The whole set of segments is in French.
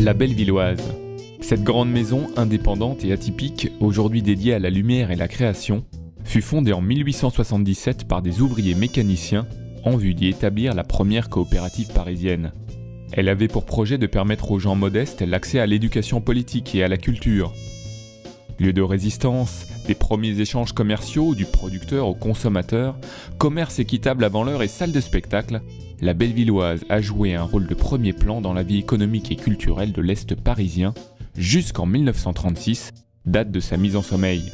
La Bellevilloise. Cette grande maison indépendante et atypique, aujourd'hui dédiée à la lumière et la création, fut fondée en 1877 par des ouvriers mécaniciens en vue d'y établir la première coopérative parisienne. Elle avait pour projet de permettre aux gens modestes l'accès à l'éducation politique et à la culture. Lieu de résistance, des premiers échanges commerciaux du producteur au consommateur, commerce équitable avant l'heure et salle de spectacle, la Bellevilloise a joué un rôle de premier plan dans la vie économique et culturelle de l'Est parisien jusqu'en 1936, date de sa mise en sommeil.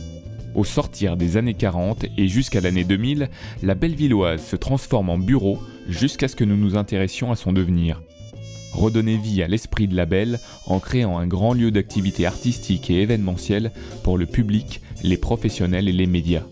Au sortir des années 40 et jusqu'à l'année 2000, la Bellevilloise se transforme en bureau jusqu'à ce que nous nous intéressions à son devenir. Redonner vie à l'esprit de la Belle en créant un grand lieu d'activité artistique et événementielle pour le public, les professionnels et les médias.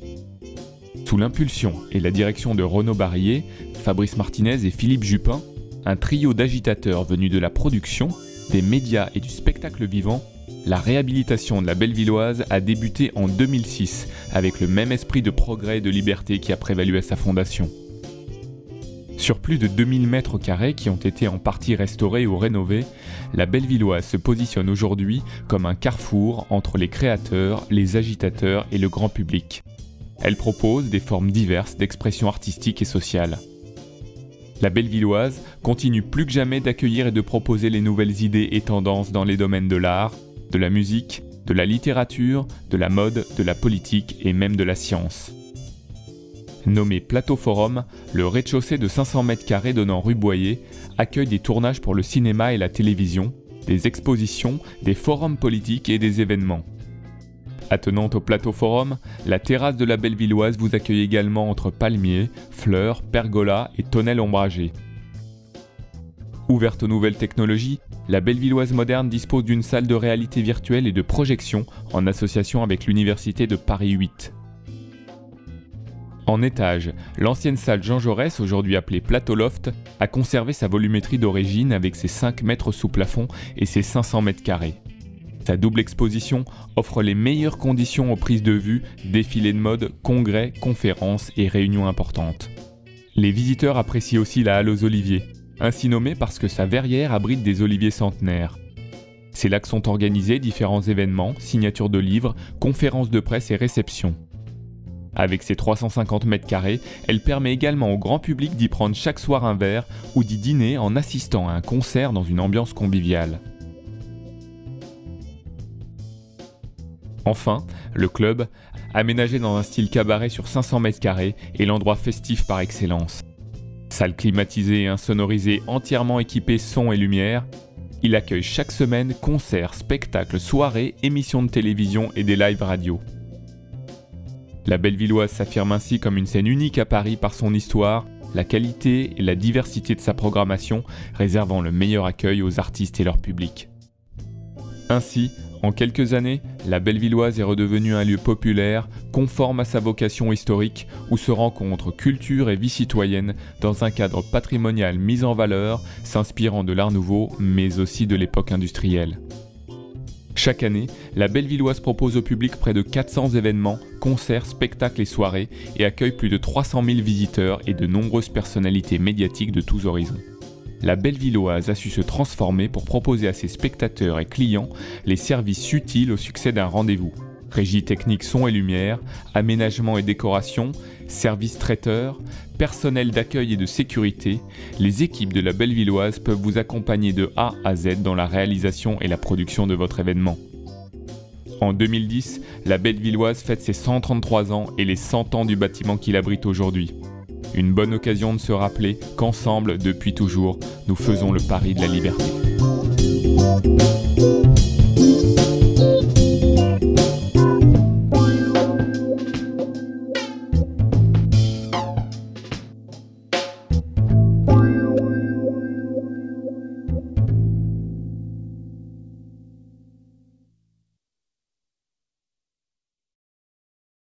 Sous l'impulsion et la direction de Renaud Barrier, Fabrice Martinez et Philippe Jupin, un trio d'agitateurs venus de la production, des médias et du spectacle vivant, la réhabilitation de la Bellevilloise a débuté en 2006 avec le même esprit de progrès et de liberté qui a prévalu à sa fondation. Sur plus de 2000 mètres carrés qui ont été en partie restaurés ou rénovés, la Bellevilloise se positionne aujourd'hui comme un carrefour entre les créateurs, les agitateurs et le grand public. Elle propose des formes diverses d'expression artistique et sociale. La Bellevilloise continue plus que jamais d'accueillir et de proposer les nouvelles idées et tendances dans les domaines de l'art, de la musique, de la littérature, de la mode, de la politique et même de la science. Nommé Plateau Forum, le rez-de-chaussée de 500 m² donnant rue Boyer accueille des tournages pour le cinéma et la télévision, des expositions, des forums politiques et des événements. Attenante au Plateau Forum, la terrasse de la Bellevilloise vous accueille également entre palmiers, fleurs, pergolas et tonnelles ombragées. Ouverte aux nouvelles technologies, la Bellevilloise moderne dispose d'une salle de réalité virtuelle et de projection en association avec l'Université de Paris 8. En étage, l'ancienne salle Jean Jaurès, aujourd'hui appelée Plateau Loft, a conservé sa volumétrie d'origine avec ses 5 mètres sous plafond et ses 500 m². Sa double exposition offre les meilleures conditions aux prises de vue, défilés de mode, congrès, conférences et réunions importantes. Les visiteurs apprécient aussi la halle aux oliviers, ainsi nommée parce que sa verrière abrite des oliviers centenaires. C'est là que sont organisés différents événements, signatures de livres, conférences de presse et réceptions. Avec ses 350 m², elle permet également au grand public d'y prendre chaque soir un verre ou d'y dîner en assistant à un concert dans une ambiance conviviale. Enfin, le club, aménagé dans un style cabaret sur 500 m², est l'endroit festif par excellence. Salle climatisée et insonorisée entièrement équipée son et lumière, il accueille chaque semaine concerts, spectacles, soirées, émissions de télévision et des lives radio. La Bellevilloise s'affirme ainsi comme une scène unique à Paris par son histoire, la qualité et la diversité de sa programmation, réservant le meilleur accueil aux artistes et leur public. Ainsi, en quelques années, la Bellevilloise est redevenue un lieu populaire, conforme à sa vocation historique, où se rencontrent culture et vie citoyenne dans un cadre patrimonial mis en valeur, s'inspirant de l'Art Nouveau, mais aussi de l'époque industrielle. Chaque année, la Bellevilloise propose au public près de 400 événements, concerts, spectacles et soirées et accueille plus de 300 000 visiteurs et de nombreuses personnalités médiatiques de tous horizons. La Bellevilloise a su se transformer pour proposer à ses spectateurs et clients les services utiles au succès d'un rendez-vous. Régie technique son et lumière, aménagement et décoration, services traiteurs, personnel d'accueil et de sécurité, les équipes de la Bellevilloise peuvent vous accompagner de A à Z dans la réalisation et la production de votre événement. En 2010, la Bellevilloise fête ses 133 ans et les 100 ans du bâtiment qui l'abrite aujourd'hui. Une bonne occasion de se rappeler qu'ensemble, depuis toujours, nous faisons le pari de la liberté.